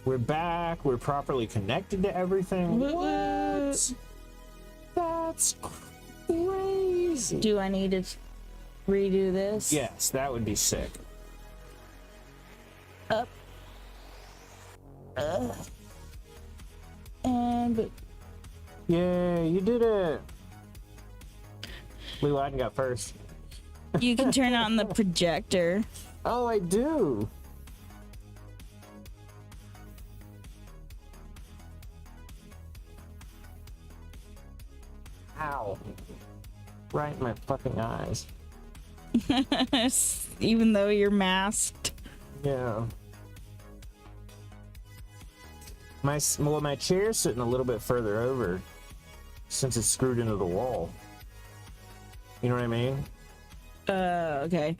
We're back. We're properly connected to everything. What? That's crazy. Do I need to redo this? Yes, that would be sick. Up. And Yay, you did it. Blue Lion got first. you can turn on the projector. Oh, I do. Ow. Right in my fucking eyes. Even though you're masked. Yeah. My chair's sitting a little bit further over since it's screwed into the wall. You know what I mean? Okay.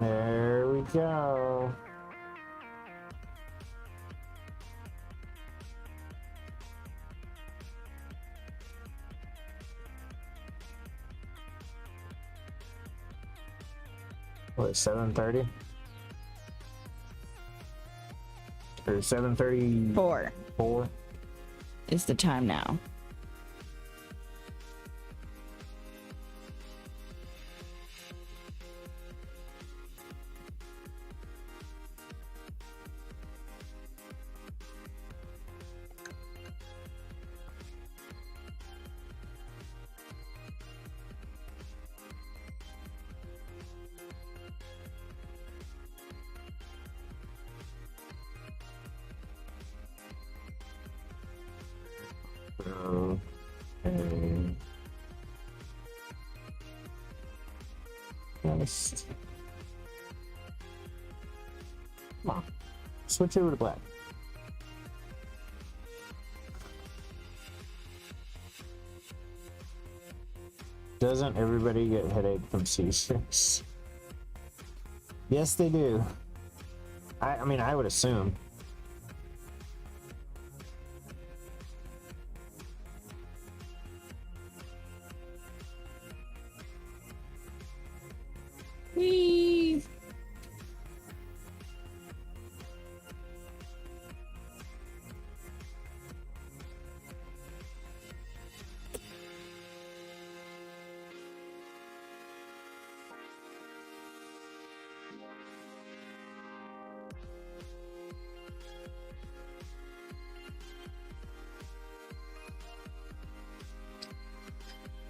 There we go. What, 7:30? Or 7:34? 4 is the time now. Okay. Nice. Come on. Switch over to black. Doesn't everybody get headache from Seizures? Yes, they do. I mean, I would assume. Whee!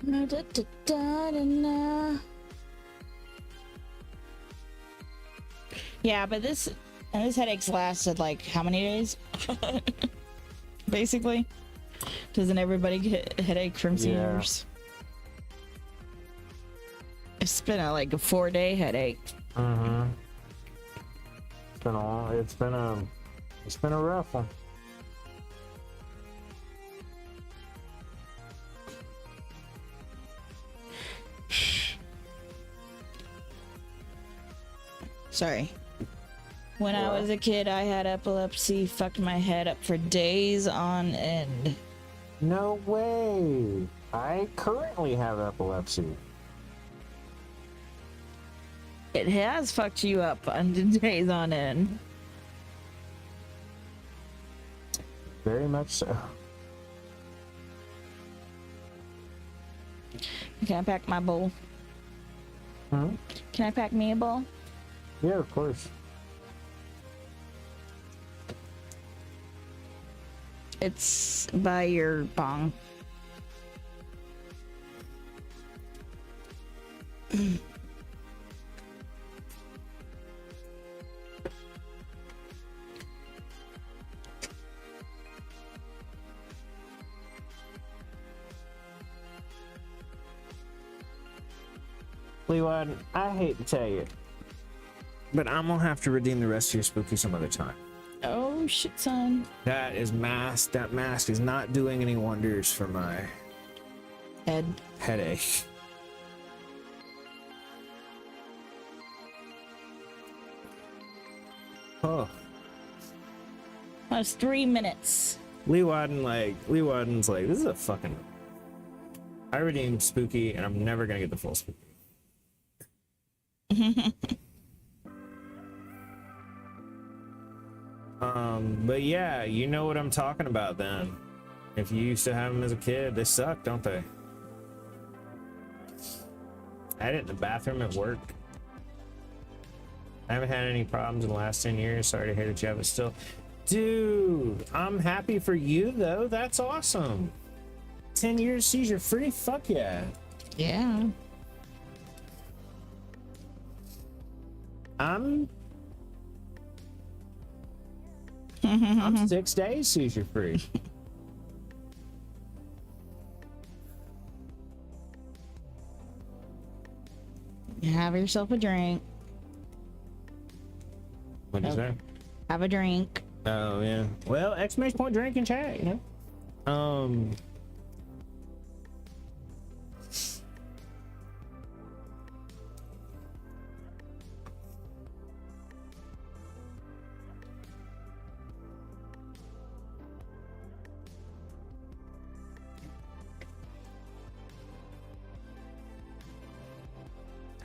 Da, da, da, da, da. Yeah, but this headache's lasted like how many days? Basically, doesn't everybody get a headache from Seizures? Yeah. It's been a 4-day headache. Mm-hmm. It's been a rough one. Sorry. When I was a kid, I had epilepsy, fucked my head up for days on end. No way. I currently have epilepsy. It has fucked you up on days on end. Very much so. Can I pack my bowl? Hmm? Can I pack me a bowl? Yeah, of course. It's by your bong. Leewad, I hate to tell you, but I'm gonna have to redeem the rest of your spooky some other time. Oh shit, son. That mask is not doing any wonders for my headache. Oh. That was 3 minutes. Lee Wadden's like, this is a fucking I already am spooky and I'm never gonna get the full spooky. But yeah, you know what I'm talking about then. If you used to have them as a kid, they suck, don't they? I had it in the bathroom at work. I haven't had any problems in the last 10 years. Sorry to hear that you have it still. Dude, I'm happy for you though. That's awesome. 10 years seizure free? Fuck yeah. Yeah. I'm 6 days seizure free. Have yourself a drink. What is that? Have a drink. Oh yeah. Well, exclamation point drink and chat, you know.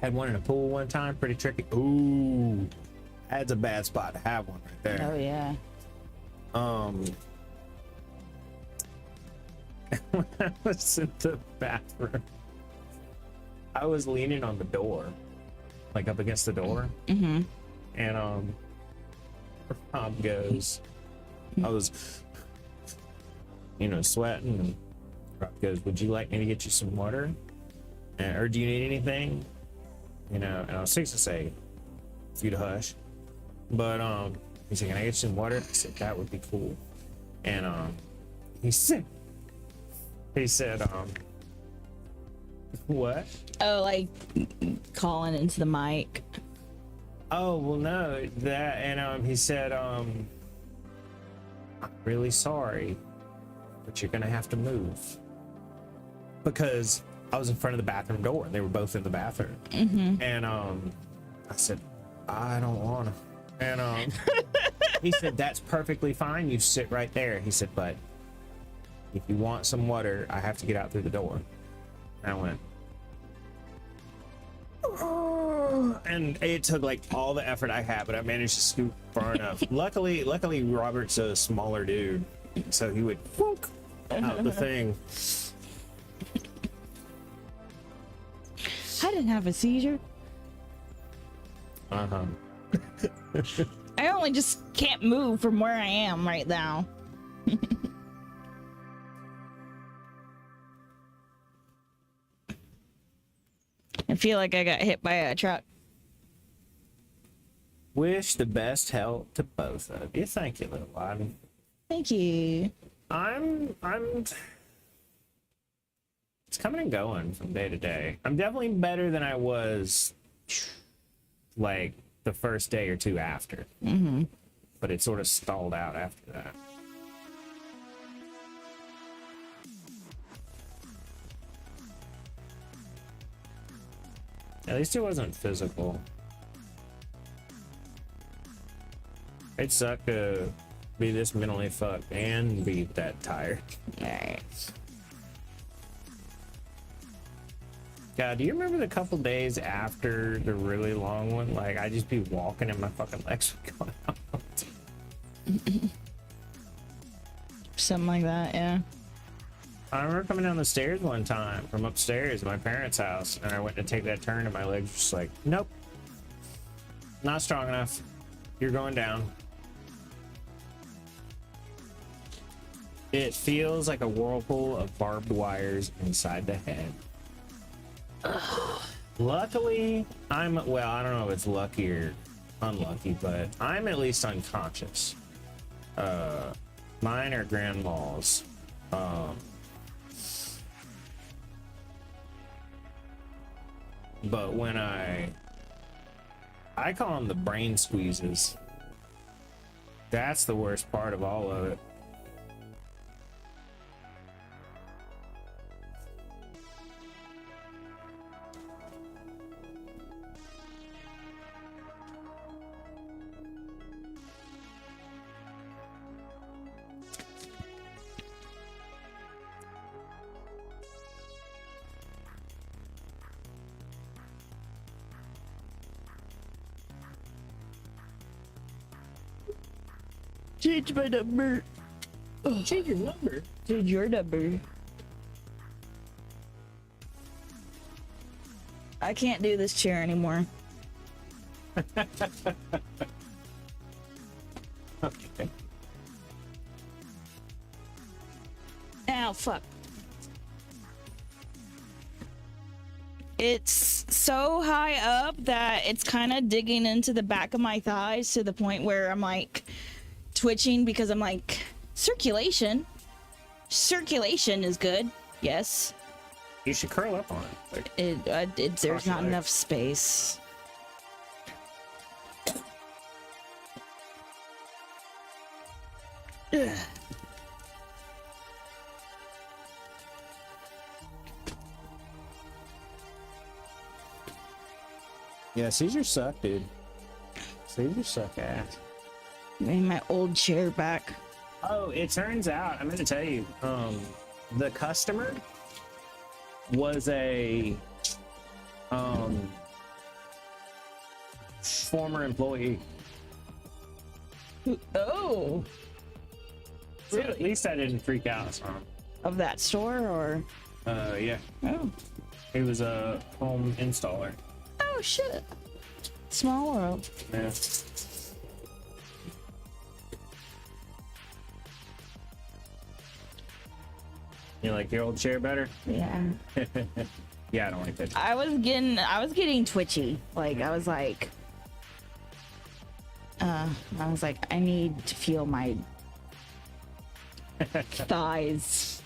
Had one in a pool one time, pretty tricky. Ooh, that's a bad spot to have one right there. Oh yeah. When I was in the bathroom, I was leaning on the door, like up against the door, and Rob goes, I was, you know, sweating, and Rob goes, "Would you like me to get you some water, or do you need anything?" You know, and I was fixing to say, "For you to hush," but he said, "Can I get you some water?" I said, "That would be cool," and he said, what? Oh, like calling into the mic. Oh, well, no, that, and he said, "I'm really sorry, but you're gonna have to move," because I was in front of the bathroom door and they were both in the bathroom. And I said, "I don't wanna," and he said, "That's perfectly fine, you sit right there." He said, "But if you want some water, I have to get out through the door." And I went, "Oh," and it took like all the effort I had, but I managed to scoot far enough. Luckily Robert's a smaller dude, so he would whoop out the thing. I didn't have a seizure. I only just can't move from where I am right now. I feel like I got hit by a truck. Wish the best health to both of you. Thank you, little one. Thank you. I'm it's coming and going from day to day. I'm definitely better than I was like the first day or two after. But it sort of stalled out after that. At least it wasn't physical. It'd suck to be this mentally fucked and be that tired. Alright. God, do you remember the couple days after the really long one? Like, I'd just be walking and my fucking legs would go out. Something like that, yeah. I remember coming down the stairs one time from upstairs at my parents' house, and I went to take that turn and my legs were just like, "Nope. Not strong enough. You're going down." It feels like a whirlpool of barbed wires inside the head. Luckily, I don't know if it's lucky or unlucky, but I'm at least unconscious. Mine are grand malls. But when I call them the brain squeezes. That's the worst part of all of it. Change my number. Change your number. Change your number. I can't do this chair anymore. Okay. Ow, fuck. It's so high up that it's kind of digging into the back of my thighs to the point where I'm like twitching because I'm like, circulation. Circulation is good. Yes. You should curl up on it. Like, There's not your enough space. Ugh. yeah, seizures suck, dude. Seizures suck ass. Need my old chair back. Oh, it turns out, I'm going to tell you, the customer was a former employee. Oh. So at least I didn't freak out. So. Of that store or? Yeah. Oh. He was a home installer. Oh shit. Small world. Yeah. You like your old chair better? Yeah. Yeah, I don't like that. I was getting twitchy. Like I was like I need to feel my thighs.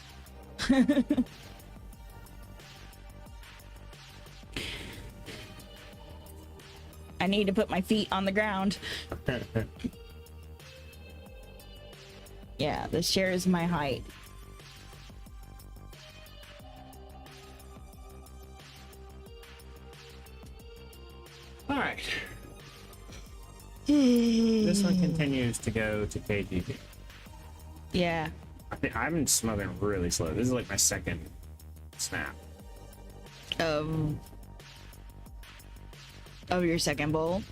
I need to put my feet on the ground. Yeah, this chair is my height. All right. This one continues to go to KGB. Yeah. I've been smoking really slow. This is like my second snap. Of your second bowl?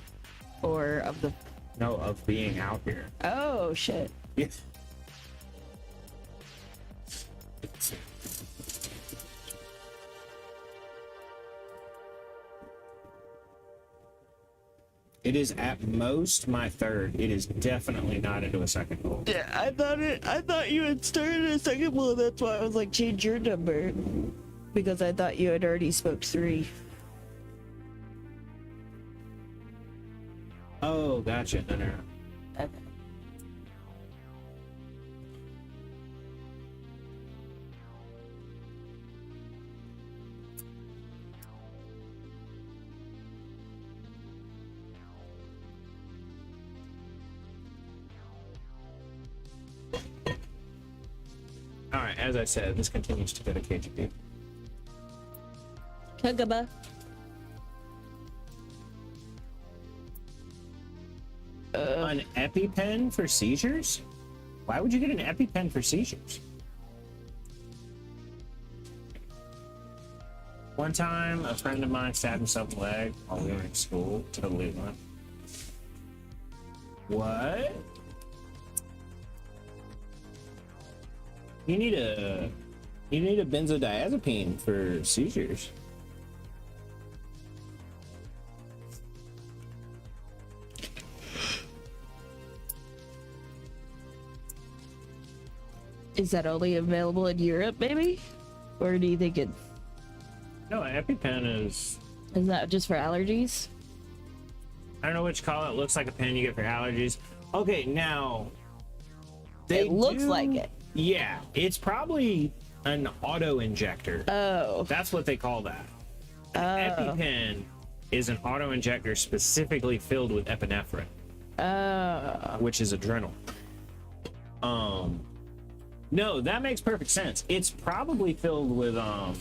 Or of the... No, of being out here. Oh, shit. Yeah. It is at most my third. It is definitely not into a second bowl. Yeah, I thought you had started a second bowl. That's why I was like, change your number. Because I thought you had already smoked 3. Oh, gotcha. No, no, no. Okay. All right, as I said, this continues to go to KGB. Kagaba. An EpiPen for seizures? Why would you get an EpiPen for seizures? One time, a friend of mine stabbed himself in the leg while we were in school. Totally went. What? You need a benzodiazepine for seizures. Is that only available in Europe, maybe? Or do you think it... No, EpiPen is... Is that just for allergies? I don't know what you call it. It looks like a pen you get for allergies. Okay, now... It looks like it. Yeah, it's probably an auto-injector. Oh. That's what they call that. Oh. EpiPen is an auto-injector specifically filled with epinephrine. Oh. Which is adrenal. No, that makes perfect sense. It's probably filled with Ativan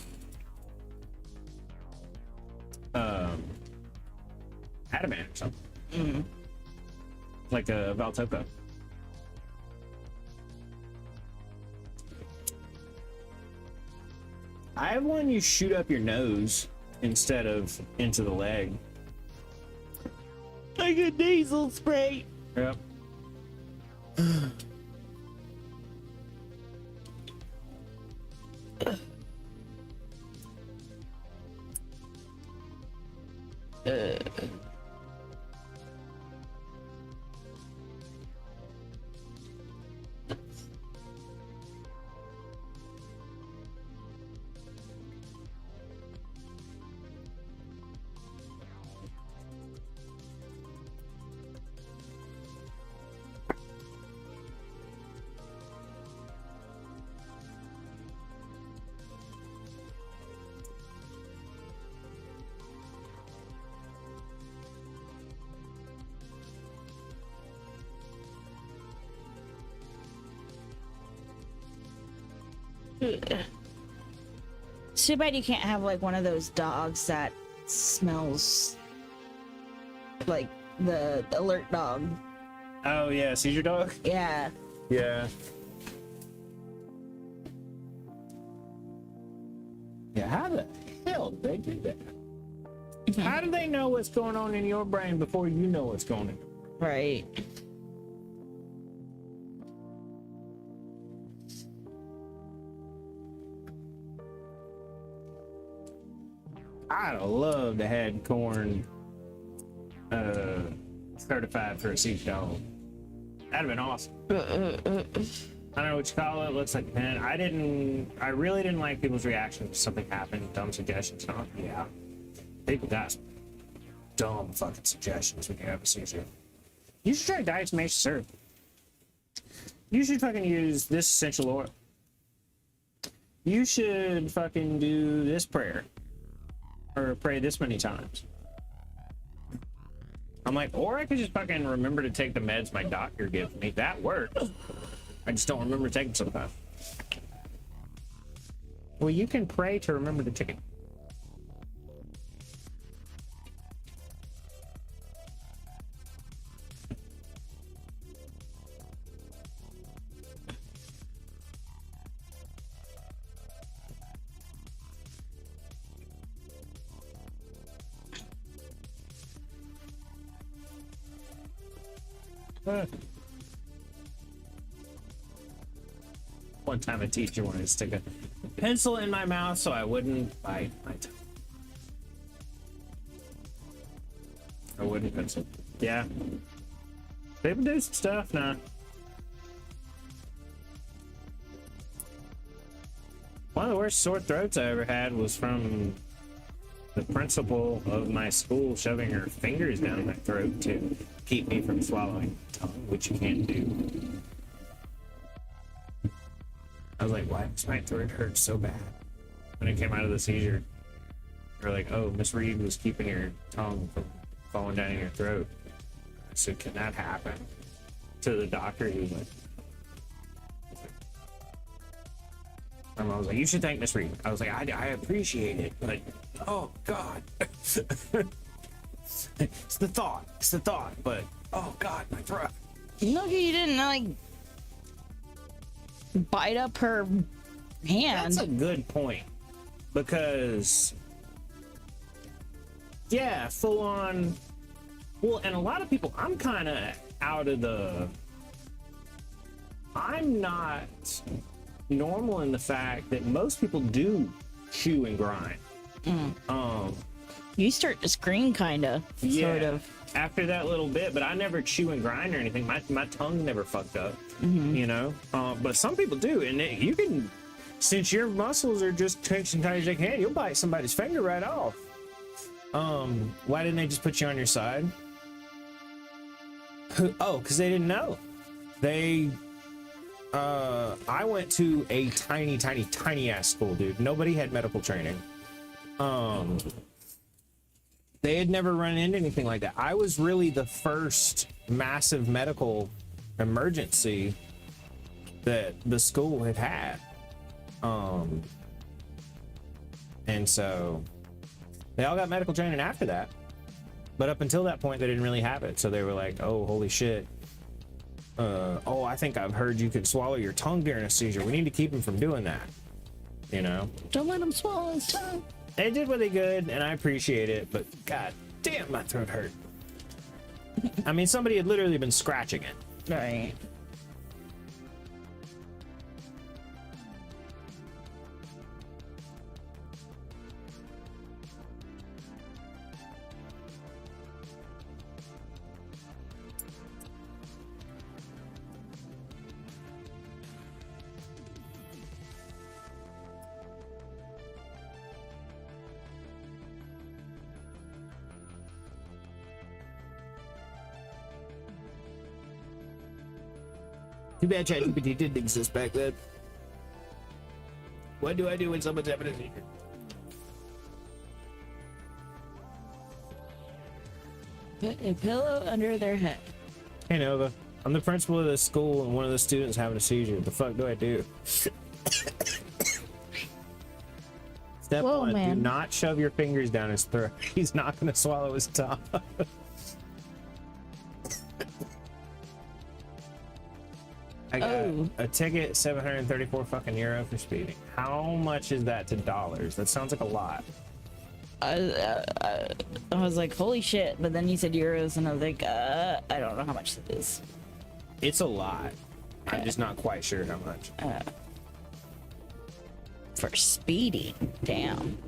or something. Mm. Like a Valtoco. I have one you shoot up your nose instead of into the leg. Like a nasal spray. Yep. Too bad you can't have like one of those dogs that smells like the alert dog. Oh yeah, seizure dog. Yeah. Yeah. Yeah. How the hell did they do that? How do they know what's going on in your brain before you know what's going on? Right. I'd have loved to had corn certified for a seizure dog. That'd have been awesome. I don't know what you call it. Looks like a pen. I really didn't like people's reactions if something happened. Dumb suggestions. And all. Yeah. People got some dumb fucking suggestions when you have a seizure. You should try diatomaceous syrup. You should fucking use this essential oil. You should fucking do this prayer. Or pray this many times. I'm like, or I could just fucking remember to take the meds my doctor gives me. That works. I just don't remember to take them sometimes. Well, you can pray to remember to take it. One time a teacher wanted to stick a pencil in my mouth so I wouldn't bite my tongue. I wouldn't pencil. Yeah. They would do some stuff now. One of the worst sore throats I ever had was from the principal of my school shoving her fingers down my throat to keep me from swallowing tongue, which you can't do. I was like, why does my throat hurt so bad? When it came out of the seizure, they're like, oh, Miss Reed was keeping your tongue from falling down your throat. I said, can that happen? To the doctor, he was like, I was like, you should thank Miss Reed. I was like, I appreciate it, but oh God. It's the thought, but oh God, my throat. No, you didn't like bite up her hand. That's a good point, because yeah, full on. Well, and a lot of people, I'm kind of out of the. I'm not normal in the fact that most people do chew and grind. You start to scream, kinda, sort of. After that little bit, but I never chew and grind or anything. My tongue never fucked up, you know. But some people do, and you can, since your muscles are just tense and tight as they can, you'll bite somebody's finger right off. Why didn't they just put you on your side? Oh, because they didn't know. I went to a tiny ass school, dude. Nobody had medical training. They had never run into anything like that. I was really the first massive medical emergency that the school had had. And so they all got medical training after that. But up until that point, they didn't really have it. So they were like, oh, holy shit. Oh, I think I've heard you could swallow your tongue during a seizure. We need to keep him from doing that. You know? Don't let him swallow his tongue. They did what they could, and I appreciate it, but god damn, my throat hurt. I mean, somebody had literally been scratching it. Right. Too bad ChatGPT didn't exist back then. What do I do when someone's having a seizure? Put a pillow under their head. Hey Nova, I'm the principal of this school and one of the students having a seizure. What the fuck do I do? Step Whoa, one, man. do not shove your fingers down his throat. He's not gonna swallow his tongue. I got a ticket, 734 fucking euro for speeding. How much is that to dollars? That sounds like a lot. I was like, holy shit, but then you said euros, and I was like, I don't know how much it is. It's a lot. I'm just not quite sure how much. For speeding, damn.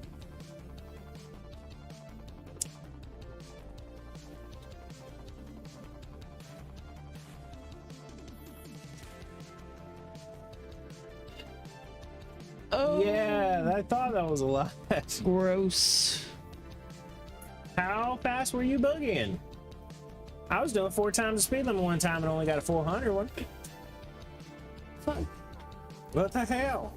Oh Yeah, I thought that was a lot. gross. How fast were you boogieing? I was doing 4 times the speed limit one time and only got a 400 one. Fuck. What the hell?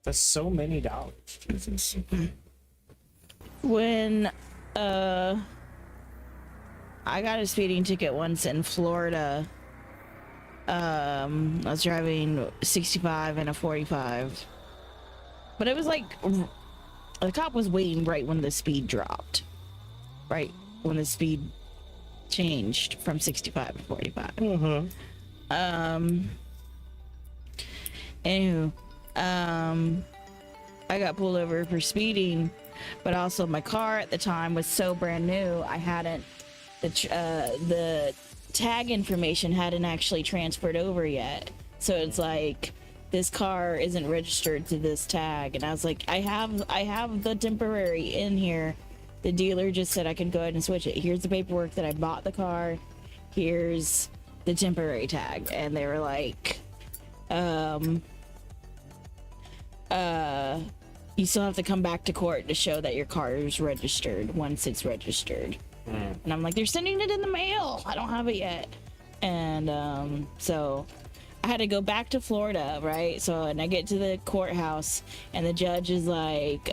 That's so many dollars. Jesus. When I got a speeding ticket once in Florida. I was driving 65 and a 45. But it was like the cop was waiting right when the speed dropped. Right when the speed changed from 65 to 45. Anywho, I got pulled over for speeding, but also my car at the time was so brand new. I hadn't the tag information hadn't actually transferred over yet. So it's like this car isn't registered to this tag, and I was like, I have the temporary in here. The dealer just said I could go ahead and switch it. Here's the paperwork that I bought the car. Here's the temporary tag. And they were like, you still have to come back to court to show that your car is registered once it's registered. And I'm like, they're sending it in the mail. I don't have it yet. And so I had to go back to Florida, right? So, and I get to the courthouse, and the judge is like,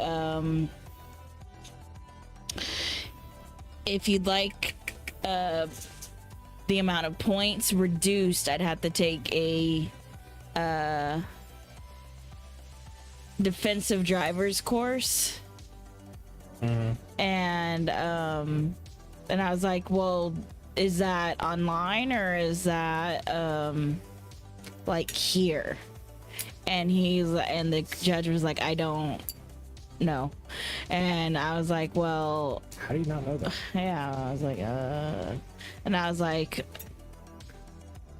if you'd like the amount of points reduced, I'd have to take a defensive driver's course. And I was like, well, is that online or is that like here? And the judge was like, I don't know. And I was like, well, How do you not know that? yeah. I was like, and I was like,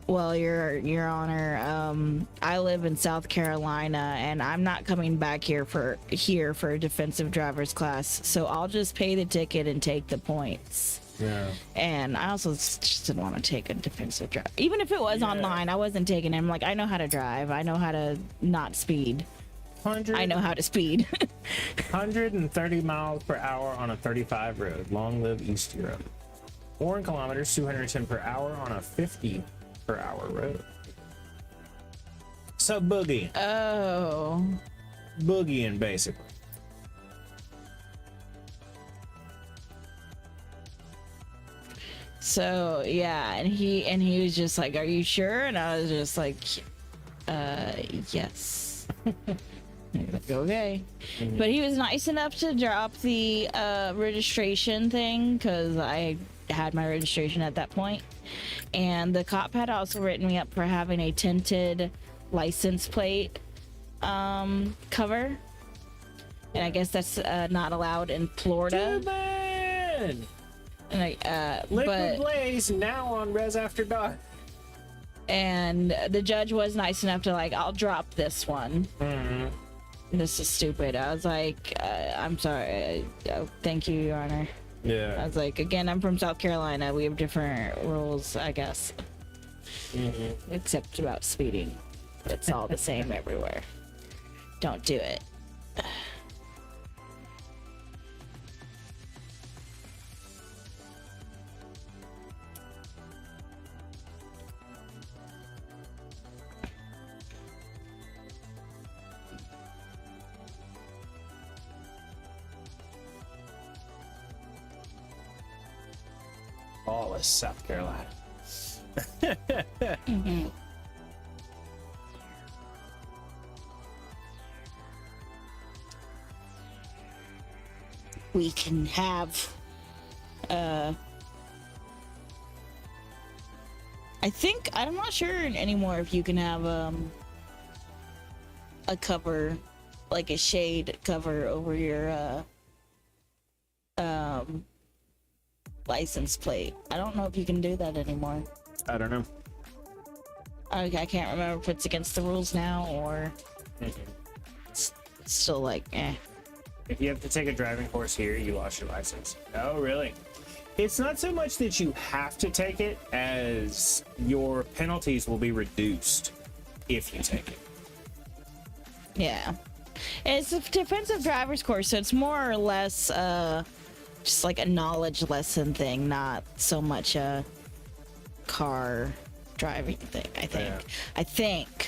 well, your honor, I live in South Carolina and I'm not coming back here for a defensive driver's class, so I'll just pay the ticket and take the points. Yeah. And I also just didn't want to take a defensive drive. Even if it was online, I wasn't taking it. I'm like, I know how to drive. I know how to not speed. I know how to speed. 130 miles per hour on a 35 road. Long live East Europe. 4 kilometers, 210 per hour on a 50 per hour road. So boogie. Oh. Boogieing, basically. So yeah, and he was just like, "Are you sure?" And I was just like, yes. Like, okay. But he was nice enough to drop the registration thing because I had my registration at that point. And the cop had also written me up for having a tinted license plate cover. And I guess that's not allowed in Florida. Too bad. And I, Liquid Blaze now on Res After Dark. And the judge was nice enough to like, I'll drop this one. This is stupid. I was like, I'm sorry. Thank you, Your Honor. I Yeah. was like, again, I'm from South Carolina. We have different rules, I guess. Except about speeding. It's all the same everywhere. Don't do it. Lawless, South Carolina. We can have I'm not sure anymore if you can have a cover, like a shade cover over your license plate. I don't know if you can do that anymore. I don't know. I can't remember if it's against the rules now or it's still like If you have to take a driving course here, you lost your license. Oh, really? It's not so much that you have to take it as your penalties will be reduced if you take it. Yeah. It's a defensive driver's course, so it's more or less just like a knowledge lesson thing, not so much a car driving thing, I think. Yeah. I think.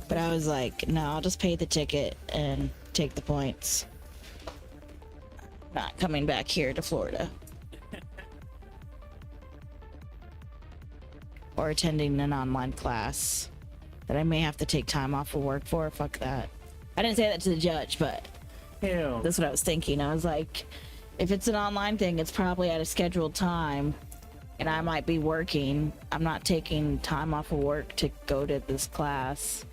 But I was like, no, I'll just pay the ticket and take the points. Not coming back here to Florida. Or attending an online class that I may have to take time off of work for. Fuck that. I didn't say that to the judge, but Ew. that's what I was thinking. I was like, if it's an online thing, it's probably at a scheduled time, and I might be working. I'm not taking time off of work to go to this class.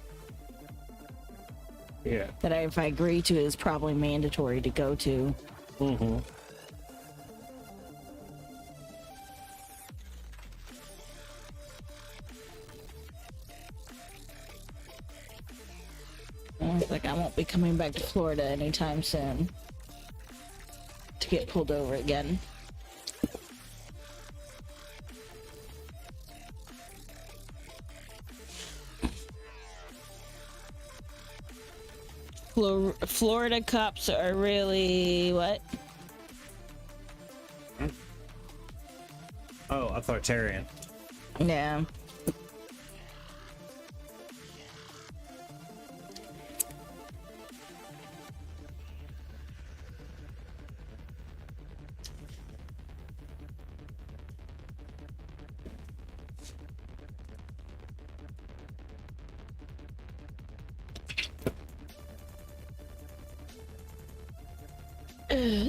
Yeah. That if I agree to, is probably mandatory to go to. Mm-hmm. I was like, I won't be coming back to Florida anytime soon to get pulled over again. Florida cops are really what? Oh, authoritarian. Yeah.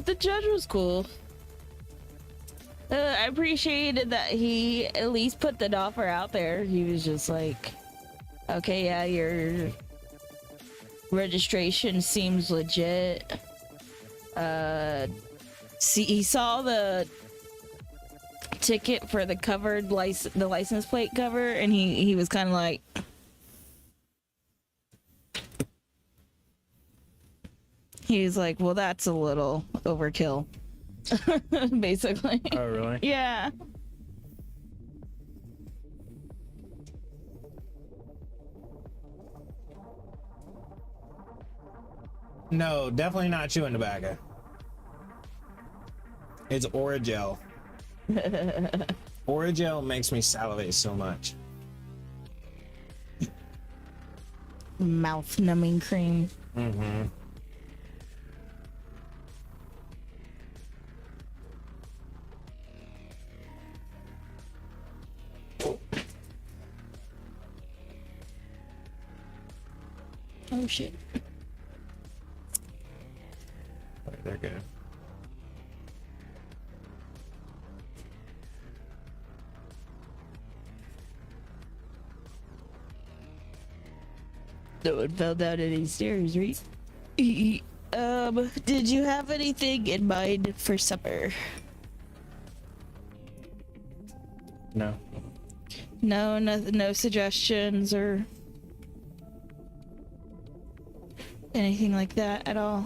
The judge was cool. I appreciated that he at least put the offer out there. He was just like, okay, yeah, your registration seems legit. See, he saw the ticket for the covered the license plate cover, and he was kind of like, he was like, well, that's a little overkill. Basically. Oh, really? Yeah. No, definitely not chewing tobacco. It's Oragel. Oragel makes me salivate so much. Mouth numbing cream. Mm-hmm. Oh shit. Right, they're good. No one fell down any stairs, right? Did you have anything in mind for supper? No. No, no suggestions or anything like that at all.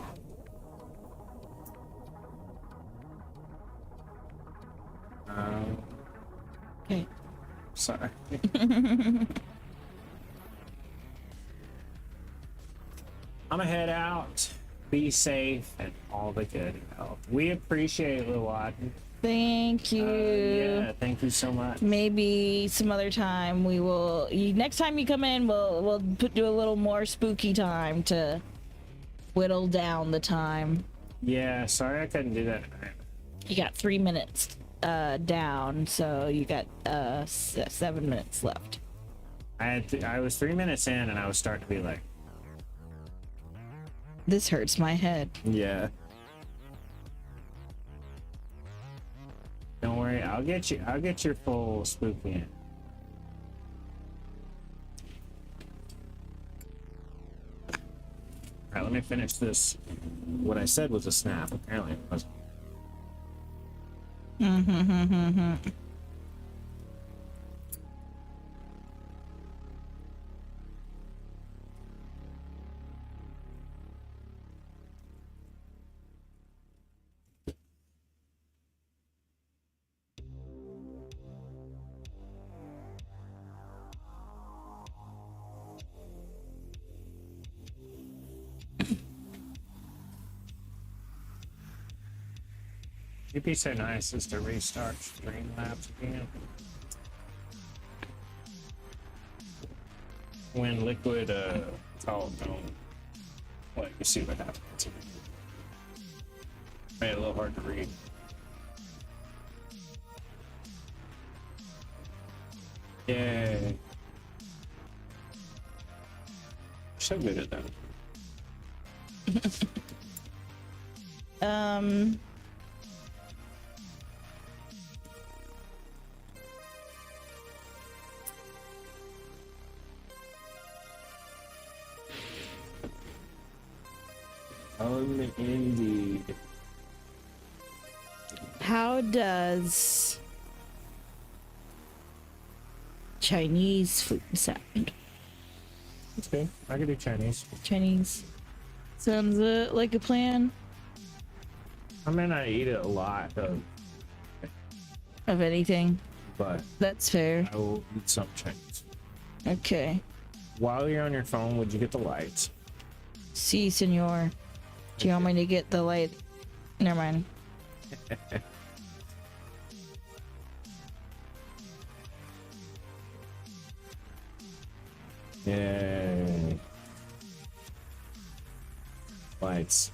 Okay. Sorry. I'm gonna head out. Be safe and all the good health. We appreciate it, Lilad. Thank you. Yeah, thank you so much. Maybe some other time we will. Next time you come in, we'll do a little more spooky time to whittle down the time. Yeah, sorry I couldn't do that tonight. You got 3 minutes down, so you got 7 minutes left. I was 3 minutes in and I was starting to be like, This hurts my head. yeah. Don't worry, I'll get your full spooky in. Alright, let me finish this. What I said was a snap, apparently it wasn't. You'd be so nice as to restart Streamlabs again. When Liquid don't let you see what happens. Made it a little hard to read. Yay. So good at that. Indeed. How does Chinese food sound? Okay, I can do Chinese. Chinese sounds like a plan. I mean, I eat it a lot, Of anything. but That's fair. I will eat some Chinese. Okay. While you're on your phone, would you get the lights? Si, senor. Do you want me to get the light? Never mind. Yay. Lights.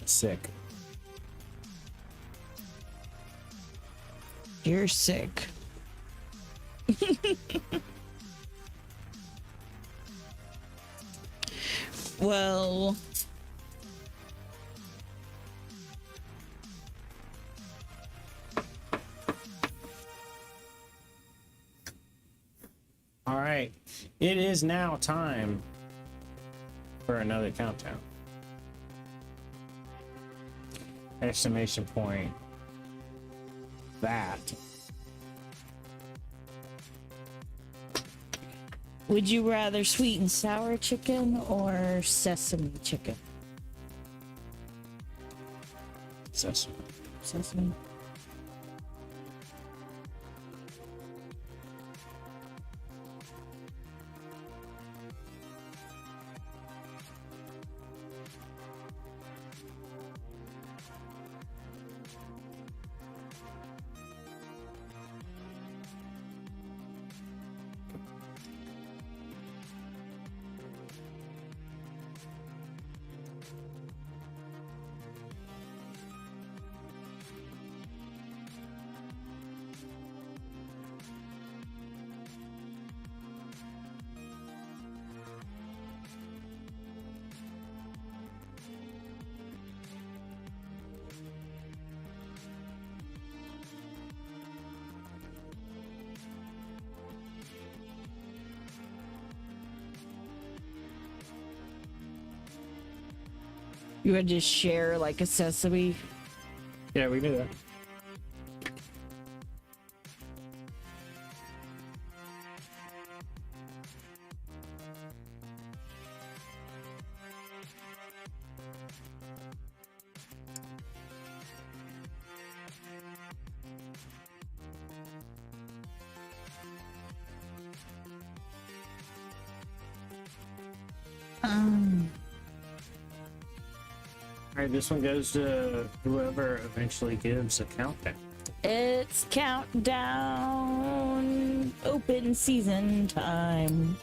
Sick. You're sick. Well, all right. It is now time for another countdown. Exclamation point. That. would you rather sweet and sour chicken or sesame chicken? Sesame. Sesame. You would just share like a sesame? Yeah, we can do that. Um, All right, this one goes to whoever eventually gives a countdown. it's countdown open season time.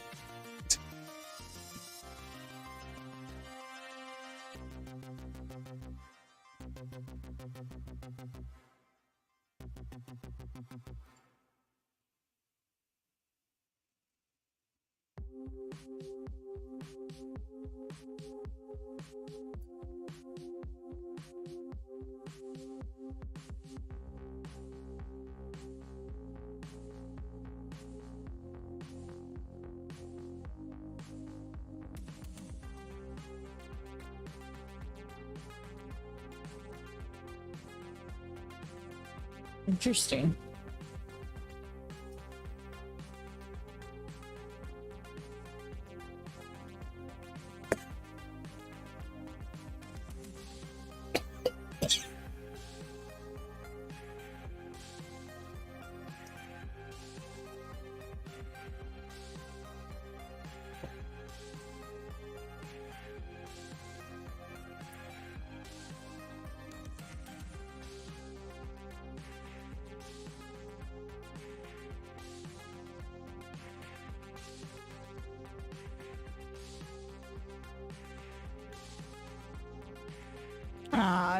Interesting.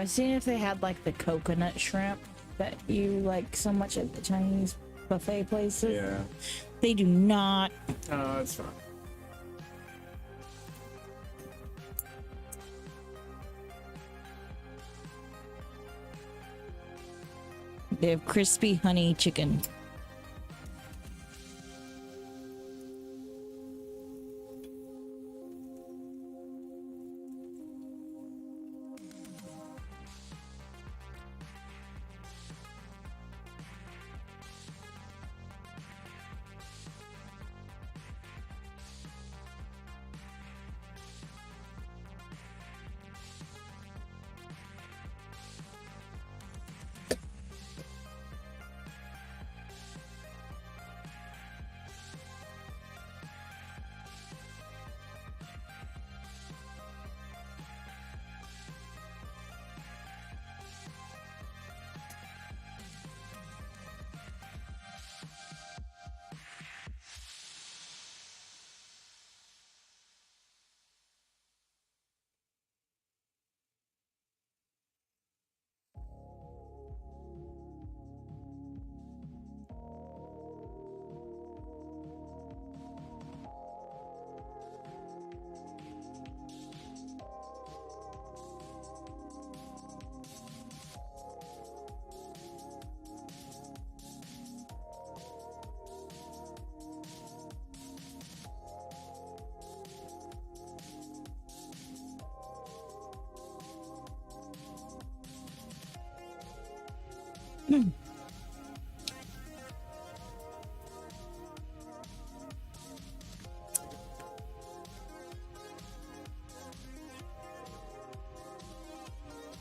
I was seeing if they had like the coconut shrimp that you like so much at the Chinese buffet places. Yeah. They do not. Oh, that's fine. They have crispy honey chicken.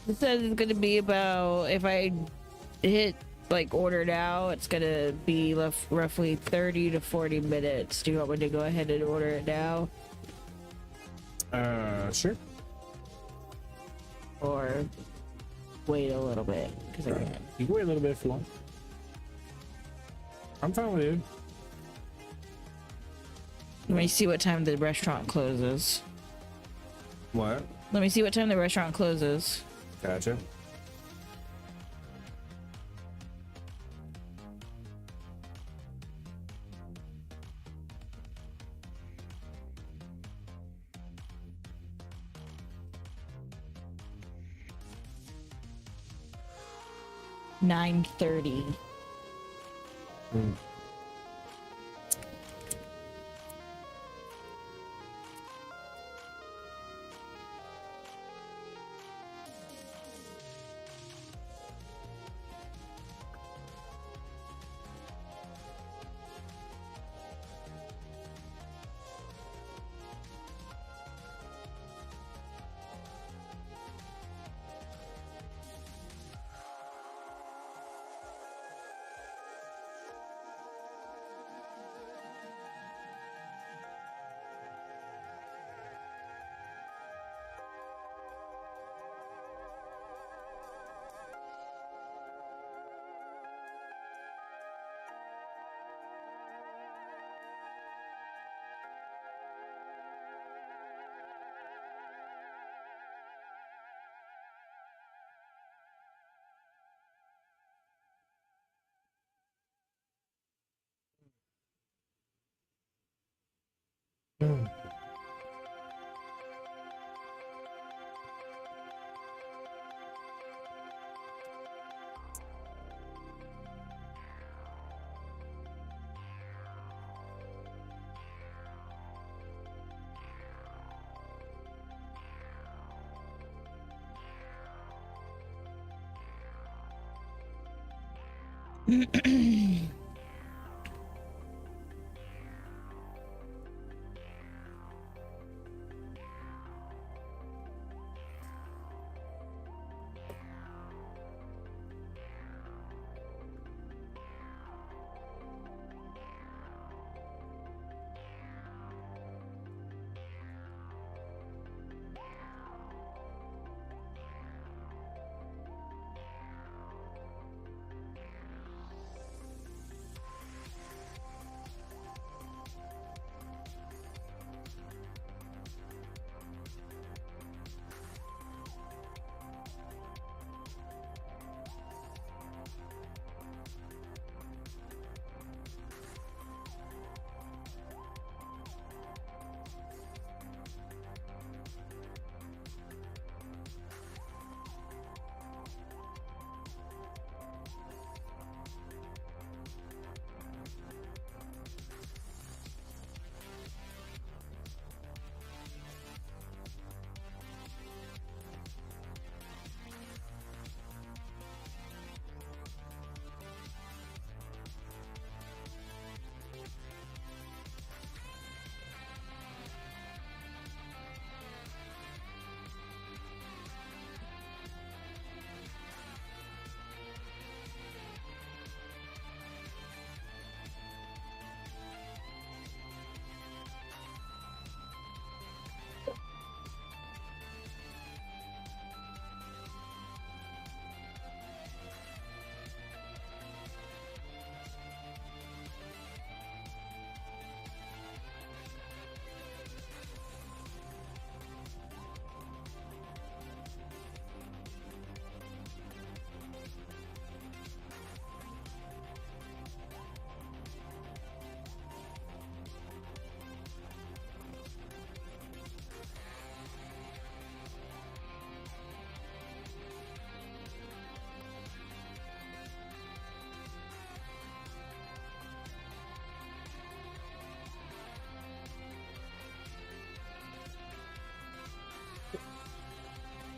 It says it's gonna be about, if I hit like ordered out, it's gonna be roughly 30 to 40 minutes. Do you want me to go ahead and order it now? Sure. Or wait a little bit? Because I can't. You can wait a little bit if you want. I'm fine with it. Let me see what time the restaurant closes. What? Let me see what time the restaurant closes. Gotcha. $9:30. Mm.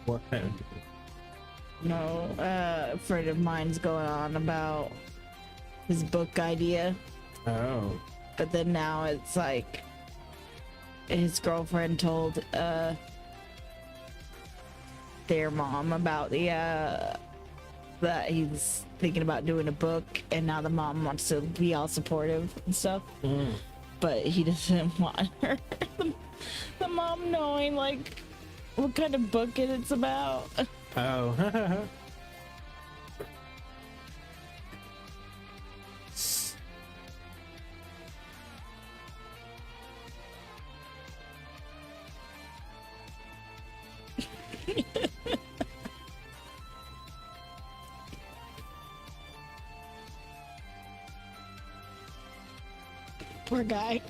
What? No, a friend of mine's going on about his book idea, Oh. but then now it's like his girlfriend told their mom about the that he's thinking about doing a book, and now the mom wants to be all supportive and stuff, but he doesn't want her the mom knowing like what kind of book it's about. Oh. Poor guy.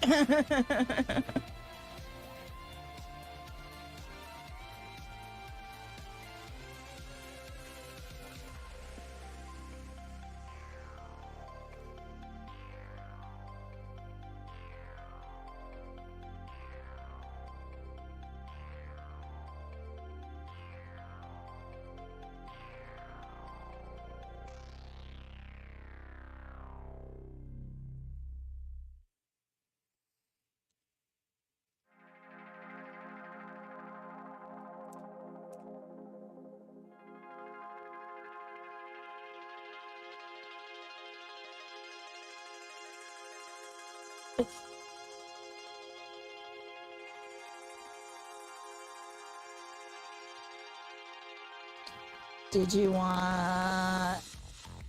Did you want,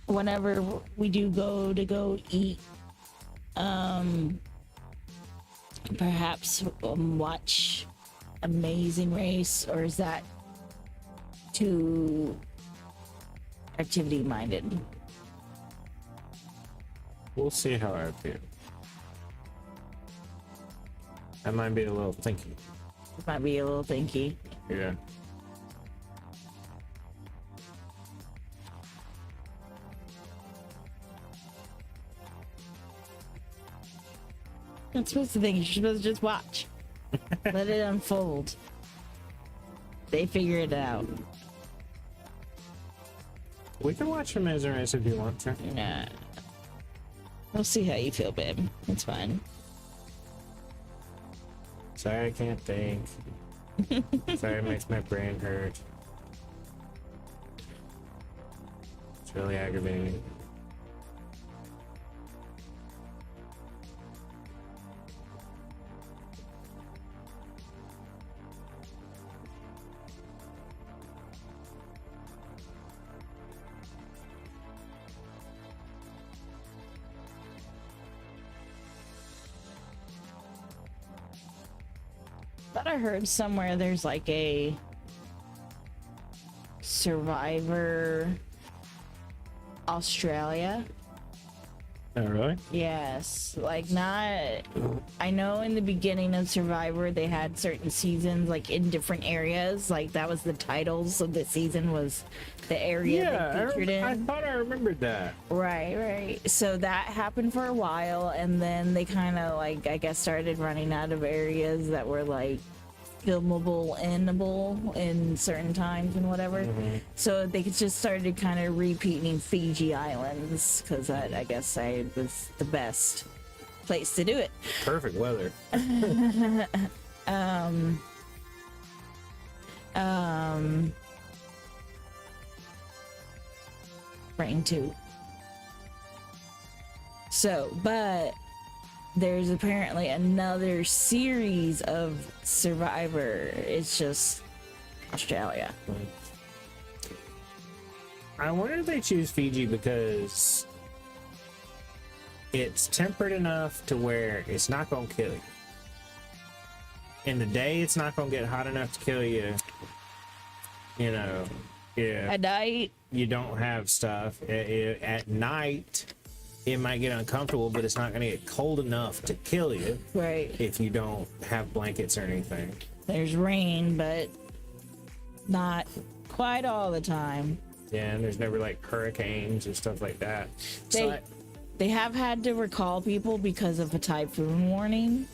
whenever we do go eat, perhaps watch Amazing Race, or is that too activity minded? We'll see how I feel. I might be a little thinky. It might be a little thinky. Yeah. You're not supposed to think, you're supposed to just watch. Let it unfold. They figure it out. We can watch Amazing Race if you want to. Nah. We'll see how you feel, babe. It's fine. Sorry, I can't think. Sorry, it makes my brain hurt. It's really aggravating. But I heard somewhere there's like a Survivor Australia. Oh, really? Yes, like not. I know in the beginning of Survivor they had certain seasons like in different areas. Like that was the titles of the season was the area they featured in. I thought I remembered that. Right, right. So that happened for a while, and then they kind of like I guess started running out of areas that were like filmable, endable in certain times and whatever. So they just started kind of repeating Fiji Islands because I guess I was the best place to do it. Perfect weather. Rain too. So, but there's apparently another series of Survivor. It's just Australia. I wonder if they choose Fiji because it's temperate enough to where it's not going to kill you. In the day, it's not going to get hot enough to kill you. You know, yeah. At night, You don't have stuff. At night, it might get uncomfortable, but it's not going to get cold enough to kill you right? if you don't have blankets or anything. There's rain, but not quite all the time. Yeah, and there's never like hurricanes or stuff like that. They have had to recall people because of a typhoon warning.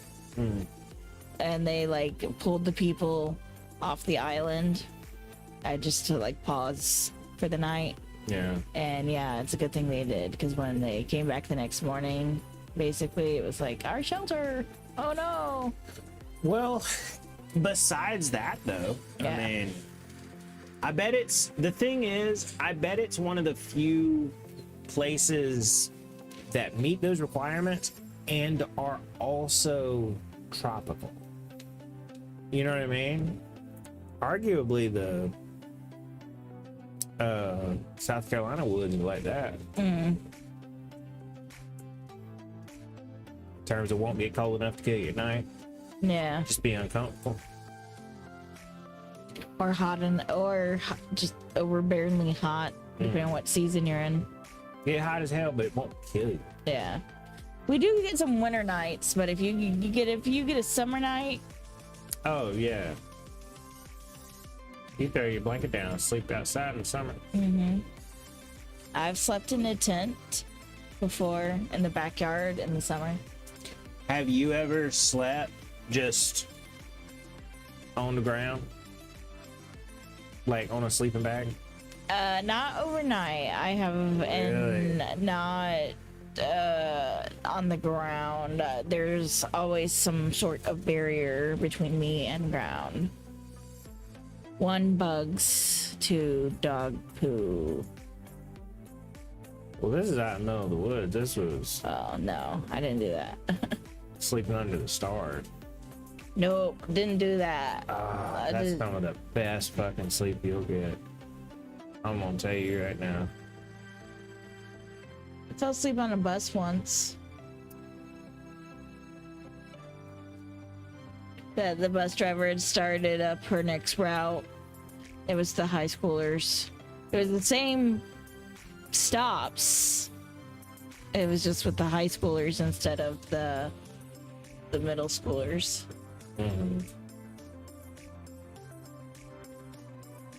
And they like pulled the people off the island just to like pause for the night. Yeah. And yeah, it's a good thing they did because when they came back the next morning, basically it was like our shelter. Oh no. Well, besides that though, Yeah. I mean, I bet it's one of the few places that meet those requirements and are also tropical. You know what I mean? Arguably the South Carolina wouldn't be like that. In terms of won't get cold enough to kill you at night. Yeah. Just be uncomfortable. Or just overbearingly hot, depending on what season you're in. Get hot as hell, but it won't kill you. Yeah. We do get some winter nights, but if you get a summer night, Oh yeah. You throw your blanket down and sleep outside in the summer. I've slept in a tent before in the backyard in the summer. Have you ever slept just on the ground? Like on a sleeping bag? Not overnight. I have, and not on the ground. There's always some sort of barrier between me and ground. 1, bugs. 2, dog poo. Well, this is out in the middle of the woods. This was Oh no, I didn't do that. sleeping under the stars. Nope, didn't do that. That's some of the best fucking sleep you'll get. I'm gonna tell you right now. I fell asleep on a bus once. The bus driver had started up her next route. It was the high schoolers. It was the same stops. It was just with the high schoolers instead of the middle schoolers.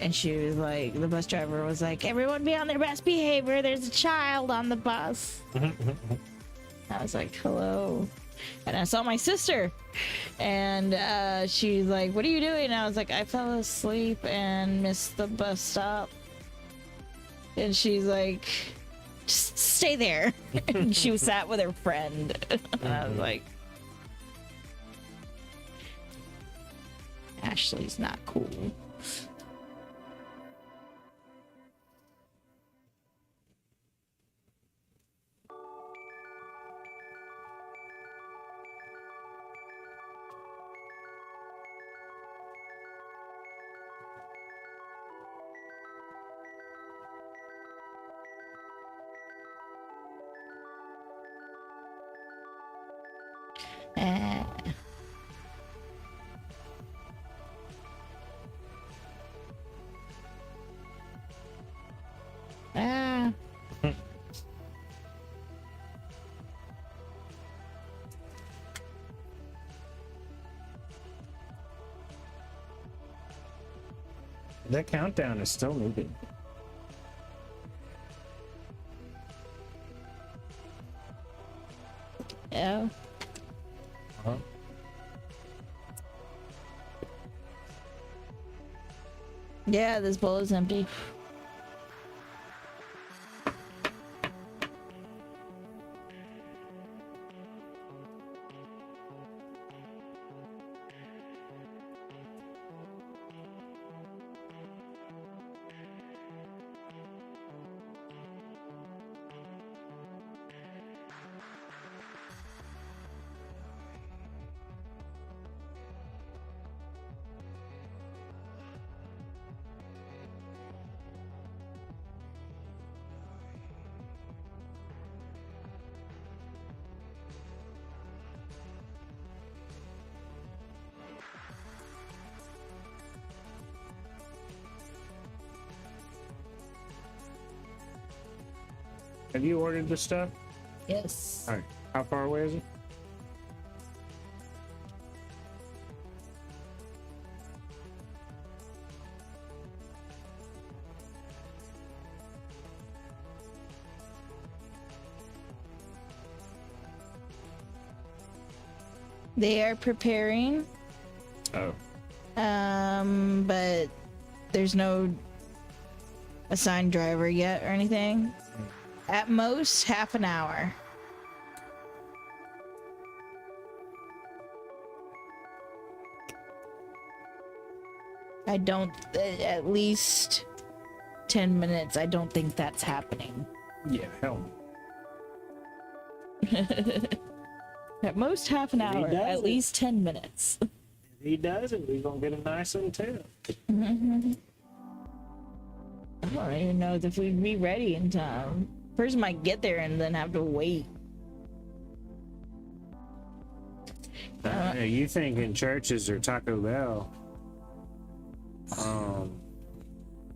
And she was like, the bus driver was like, everyone be on their best behavior. There's a child on the bus. I was like, hello. And I saw my sister. And she's like, what are you doing? And I was like, I fell asleep and missed the bus stop. And she's like, just stay there. And she was sat with her friend. And I was like, Ashley's not cool. Eh. Ah. That countdown is still moving. Yeah. Uh-huh. Yeah, this bowl is empty. Have you ordered the stuff? Yes. All right. How far away is it? They are preparing, Oh. but there's no assigned driver yet or anything. At most, half an hour. I don't, at least 10 minutes. I don't think that's happening. Yeah, hell. At most, half an If he hour. does At it. least 10 minutes. If he does it, we're gonna get a nice one too. I don't even know if we'd be ready in time. Person might get there and then have to wait. You thinking churches or Taco Bell?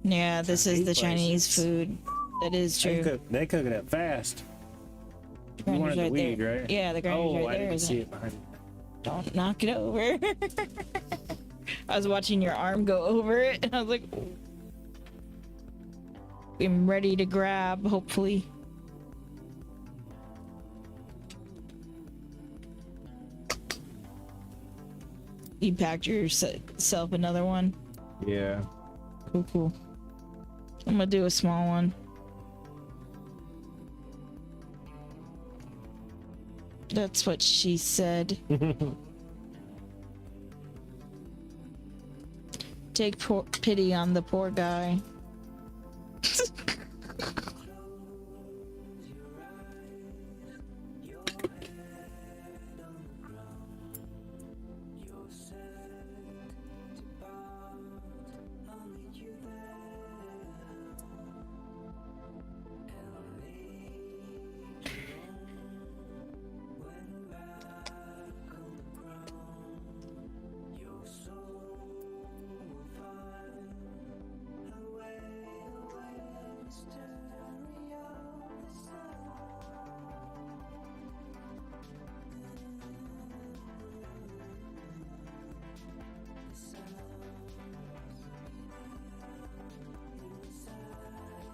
Yeah, this is the Chinese places. food. That is true. They cook it up fast. You Grinder's wanted the right weed, there. right? Yeah, the grinder's Oh, right I there. didn't Isn't see it? it behind me. Don't knock it over. I was watching your arm go over it, and I was like, I'm ready to grab, hopefully. You packed yourself another one? Yeah. Cool, cool. I'm gonna do a small one. That's what she said. Take pity on the poor guy.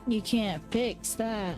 You can't fix that.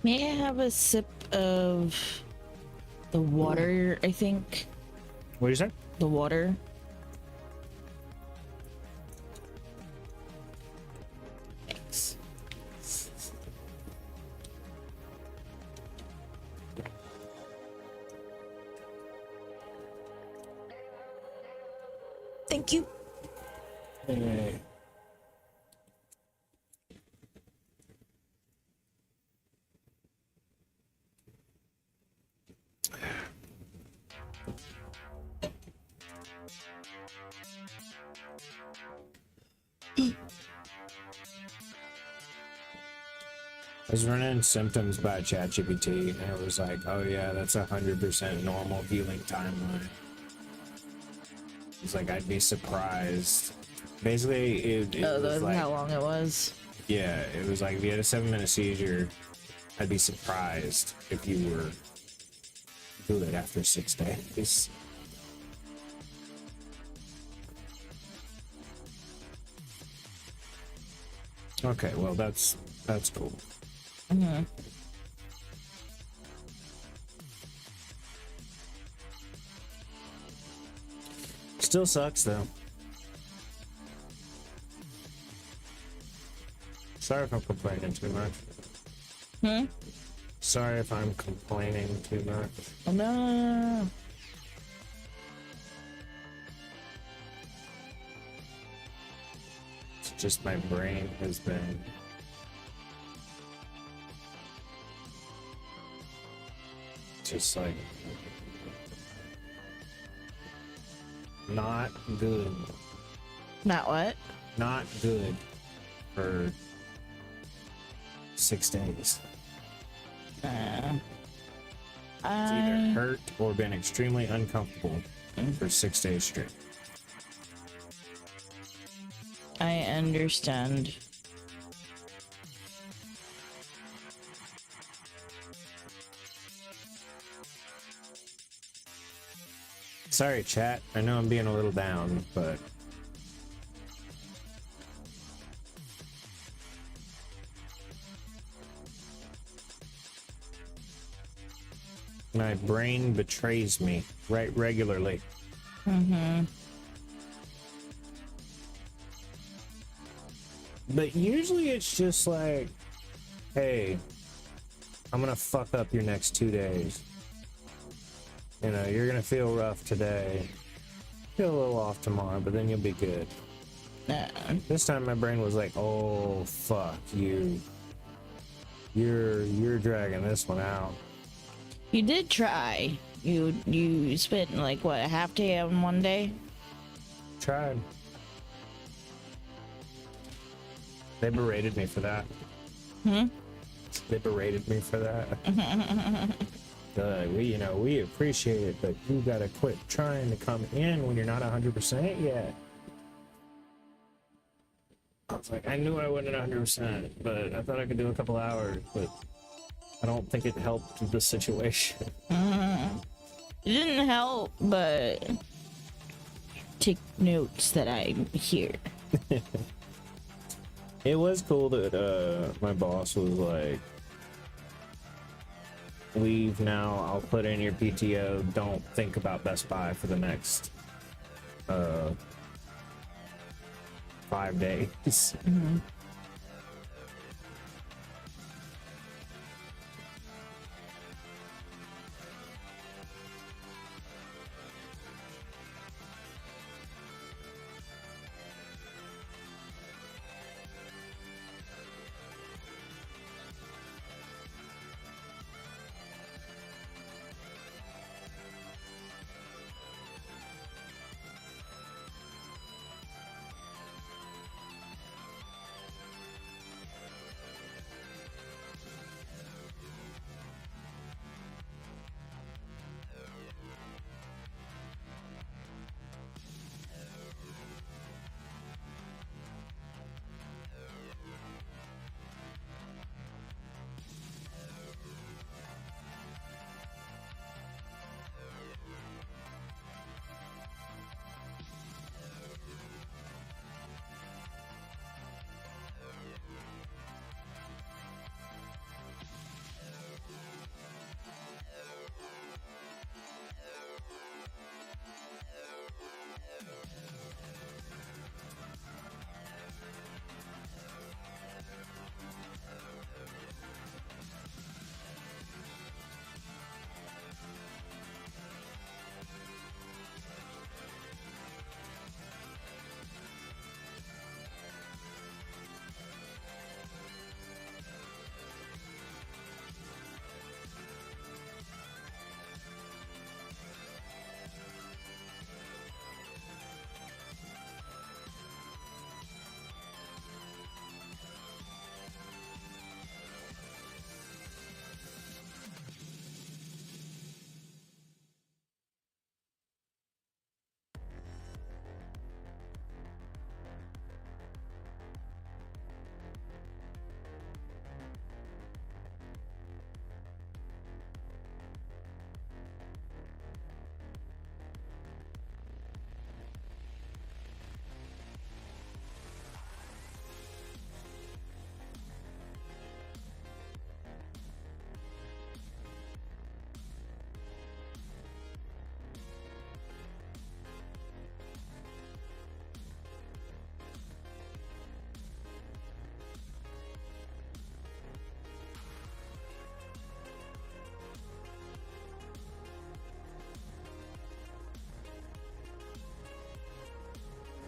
May I have a sip of the water? I think What do you say? the water. Thanks. Thank you. I was running symptoms by ChatGPT, and it was like, "Oh yeah, that's 100% normal healing timeline." It's like I'd be surprised. Basically, it Oh, was that's like, how long it was. yeah, it was like if you had a 7-minute seizure, I'd be surprised if you were good after 6 days. Okay, well that's cool. Mm-hmm. Still sucks though. Sorry if I'm complaining too much. Hmm? Sorry if I'm complaining too much. Oh, no. It's just my brain has been just like not good. Not what? Not good for 6 days. It's either hurt or been extremely uncomfortable for 6 days straight. I understand. Sorry, chat. I know I'm being a little down, but my brain betrays me regularly. Mm-hmm. But usually it's just like, hey, I'm gonna fuck up your next 2 days. You know, you're gonna feel rough today, feel a little off tomorrow, but then you'll be good. This time my brain was like, oh fuck you. You're dragging this one out. You did try. You spent like what, a half day on one day? Tried. They berated me for that. Hmm? They berated me for that. We appreciate it, but you gotta quit trying to come in when you're not 100% yet. I was like, I knew I wasn't 100%, but I thought I could do a couple hours, but I don't think it helped the situation. It didn't help, but take notes that I'm here. It was cool that my boss was like, leave now, I'll put in your PTO, don't think about Best Buy for the next 5 days. Mm-hmm.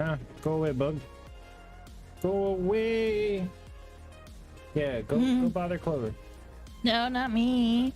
Ah, go away, bug. Go away. Yeah, go bother Clover. No, not me.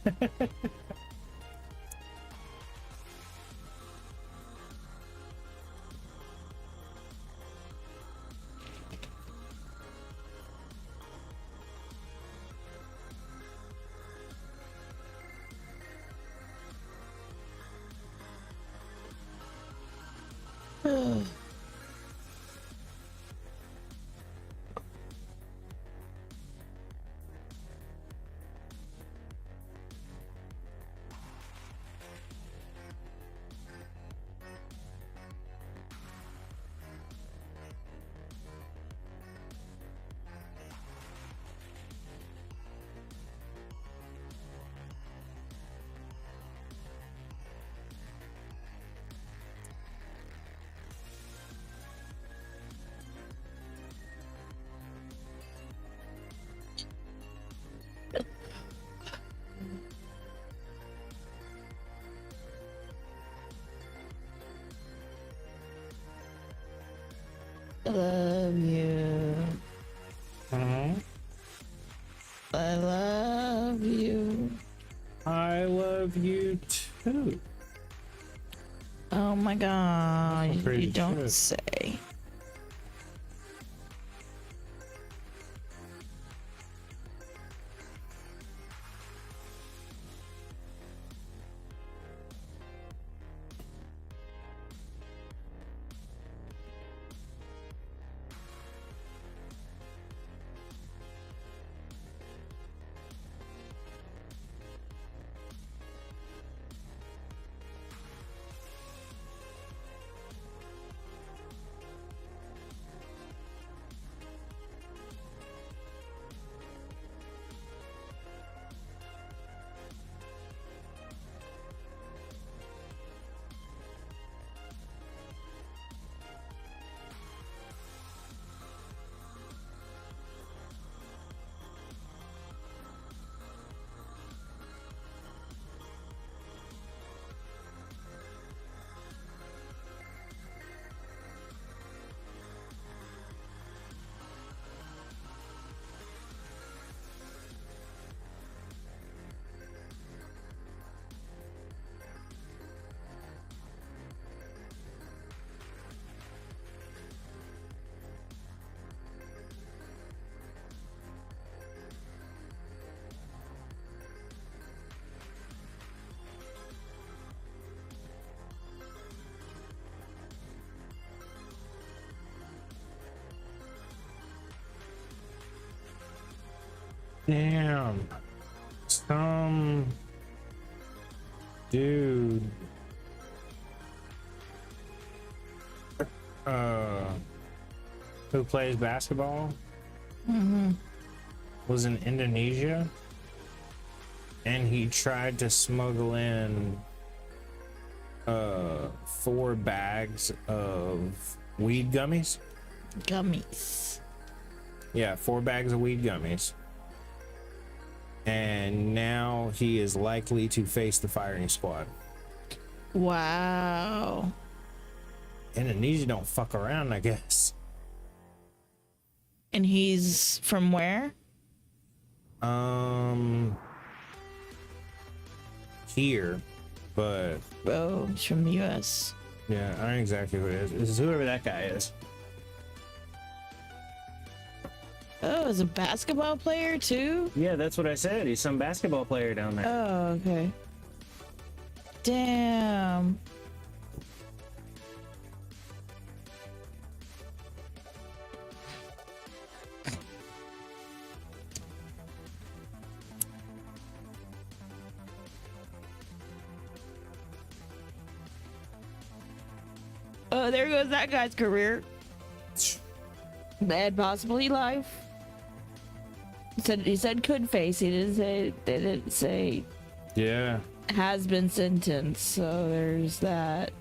I love you. Hmm? I love you. I love you too. Oh my god, That's some you crazy don't shit. say. Damn. Some dude uh who plays basketball was in Indonesia, and he tried to smuggle in 4 bags of weed gummies. Gummies. Yeah, 4 bags of weed gummies. And now he is likely to face the firing squad. Wow. Indonesia don't fuck around, I guess. And he's from where? Here, but Oh, he's from the US. yeah, I don't know exactly who it is. It's whoever that guy is. Oh, is a basketball player too? Yeah, that's what I said. He's some basketball player down there. Oh, okay. Damn. Oh, there goes that guy's career. Bad possibly life. He said could face. He didn't say Yeah. has been sentenced. So there's that.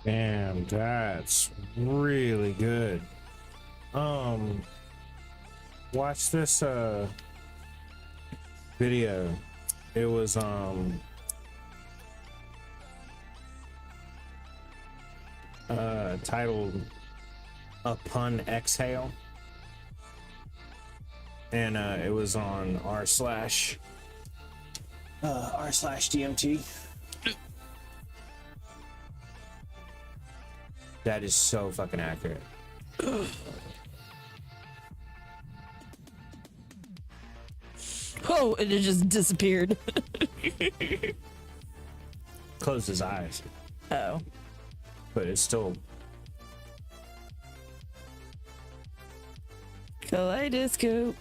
Damn, that's really good. Watch this video. It was titled Upon Exhale, and it was on r/DMT. That is so fucking accurate. Oh, and it just disappeared. Closed his eyes, Oh. but it's still. Kaleidoscope.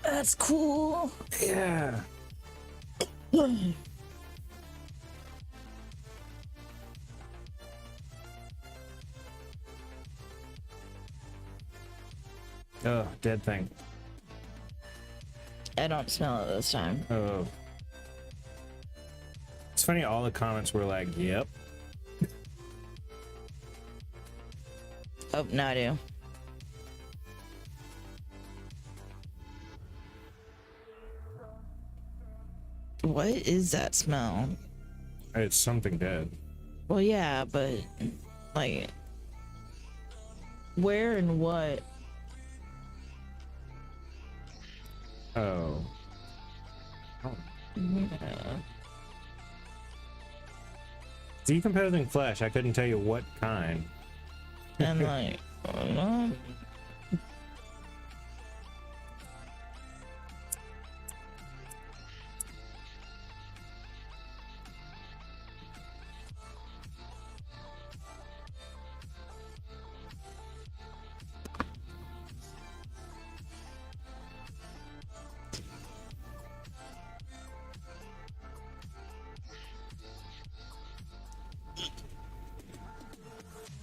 That's cool. Yeah. Oh, dead thing. I don't smell it this time. Oh. It's funny, all the comments were like, yep. Oh, now I do. What is that smell? It's something dead. Well, yeah, but like, where and what? Oh. Yeah. Decomposing flesh. I couldn't tell you what kind. And like, oh,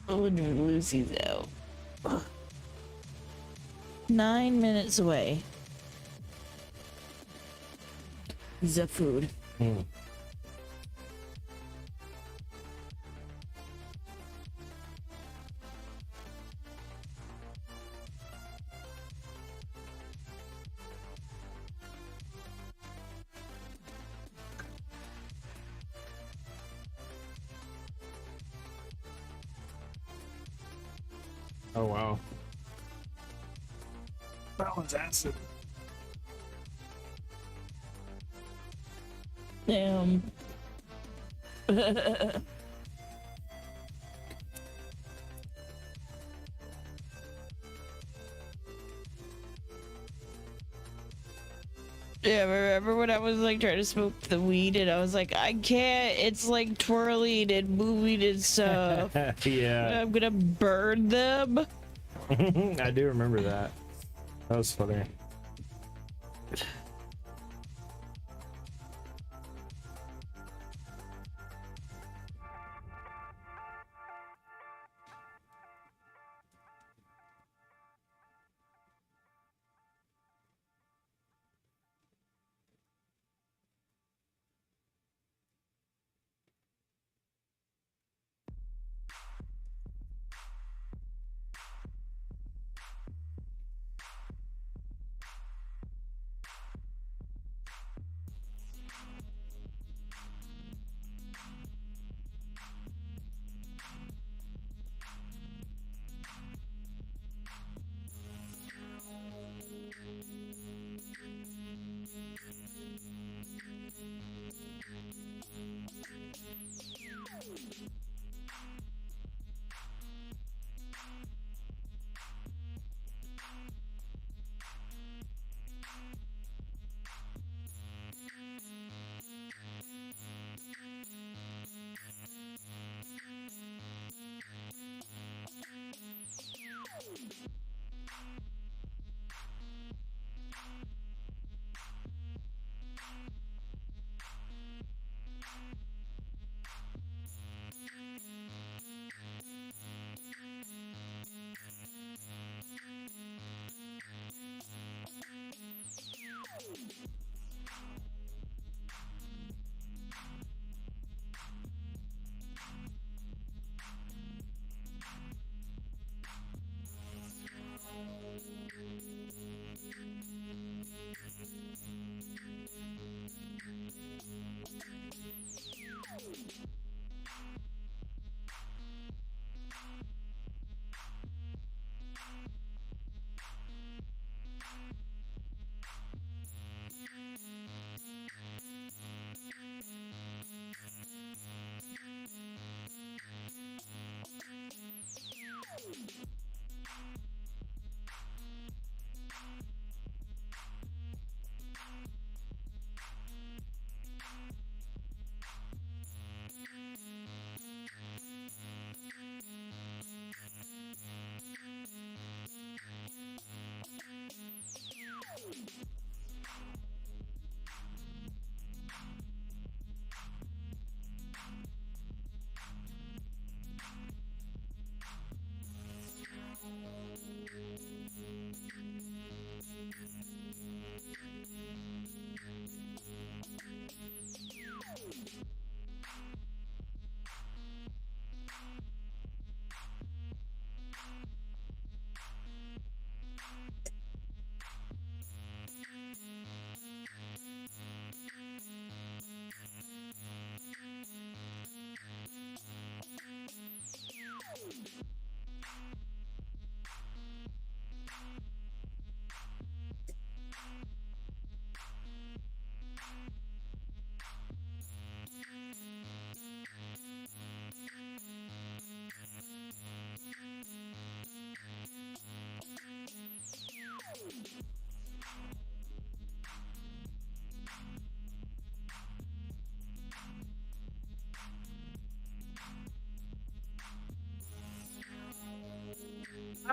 Lucy's out. 9 minutes away. The food. Mm. Oh wow. That one's acid. Damn. Yeah, remember when I was like trying to smoke the weed and I was like, I can't, it's like twirling and moving and stuff. Yeah. I'm gonna burn them. I do remember that. That was funny.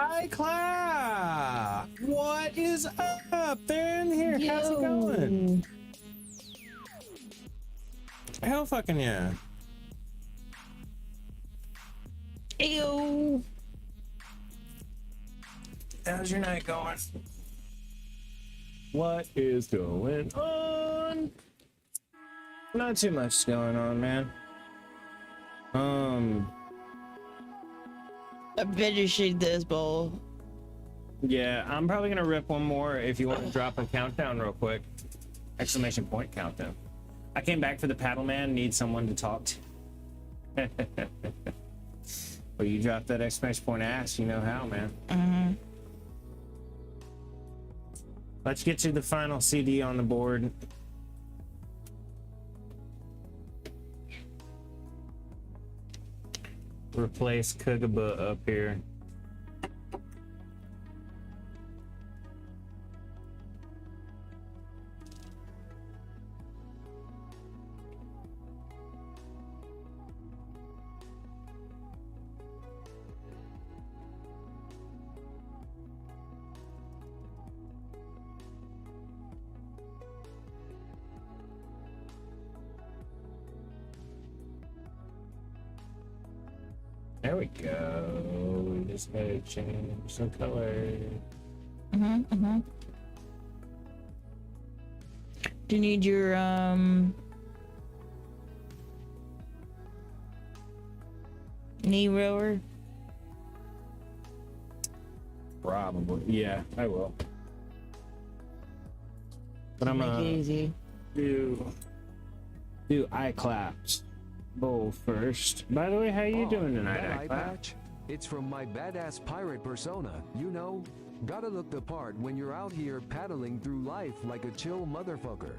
iCloud! What is up? They're in here. How's it going? Hell fucking yeah. Ew. How's your night going? What is going on? Not too much going on, man. I'm finishing this bowl. Yeah, I'm probably gonna rip one more if you want to drop a countdown real quick. Exclamation point countdown. I came back for the paddle man, need someone to talk to. Well, you drop that exclamation point ass, you know how, man. Mm-hmm. Let's get to the final CD on the board. Replace Kugaba up here. There we go. We just gotta change some color. Do you need your knee rower? Probably. Yeah, I will. But I'm Make it gonna easy. do eye claps. Bowl first. By the way, how you doing tonight, that eye eye clap? patch? It's from my badass pirate persona. You know, gotta look the part when you're out here paddling through life like a chill motherfucker.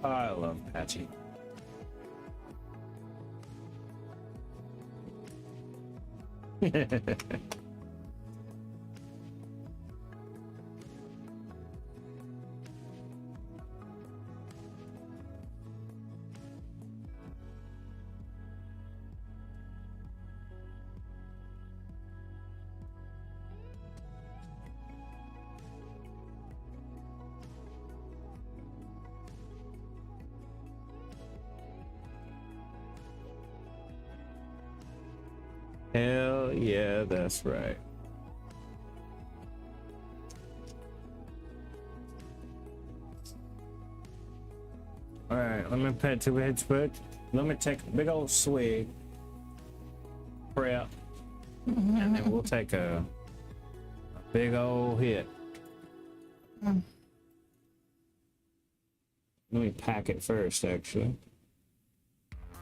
Oh, I love Patchy. Hell yeah, that's right. All right, let me put two heads put. Let me take a big old swig. Prep. And then we'll take a big old hit. Let me pack it first, actually.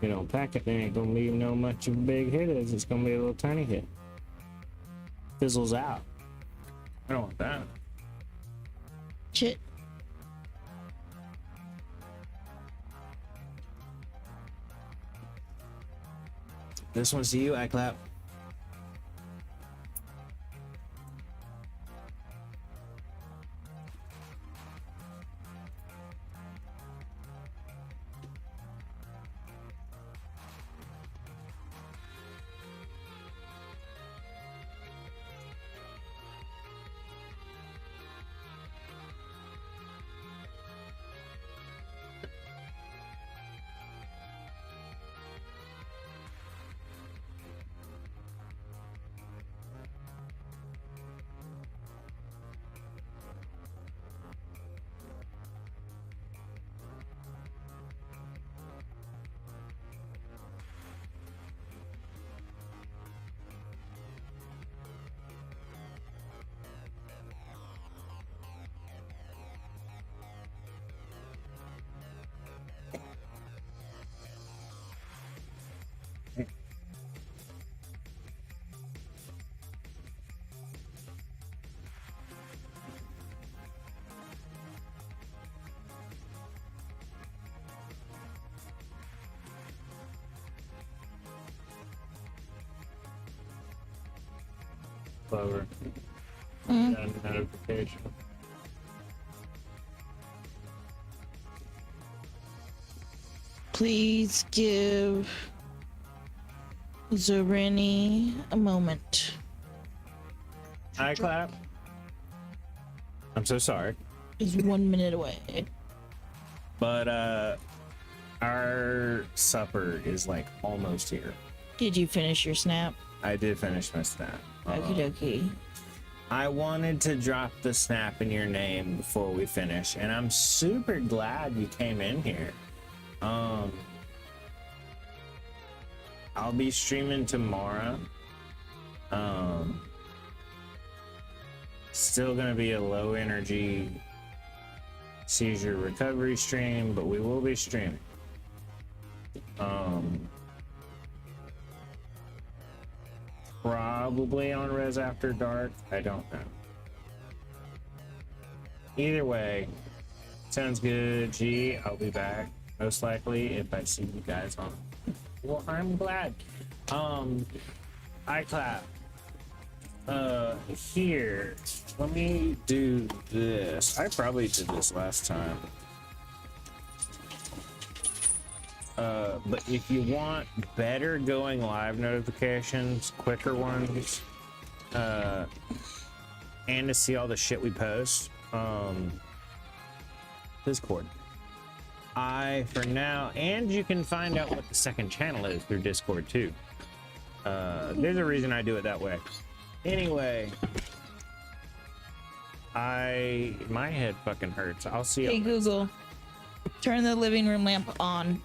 You don't pack it, there ain't gonna be no much of a big hit as it's gonna be a little tiny hit. Fizzles out. I don't want that. Shit. This one's to you, I clap. Clover. Got a notification. Please give Zorini, a moment. I clap. I'm so sorry. Is 1 minute away. But our supper is like almost here. Did you finish your snap? I did finish my snap. Okie dokie. I wanted to drop the snap in your name before we finish, and I'm super glad you came in here. I'll be streaming tomorrow. Still gonna be a low energy seizure recovery stream, but we will be streaming. Probably on Res After Dark. I don't know. Either way, sounds good. G, I'll be back most likely if I see you guys on. Well, I'm glad. I clap. Here. Let me do this. I probably did this last time. But if you want better going live notifications, quicker ones, and to see all the shit we post, Discord. For now, and you can find out what the second channel is through Discord too. There's a reason I do it that way. Anyway, my head fucking hurts. I'll see you. Hey Google, turn the living room lamp on.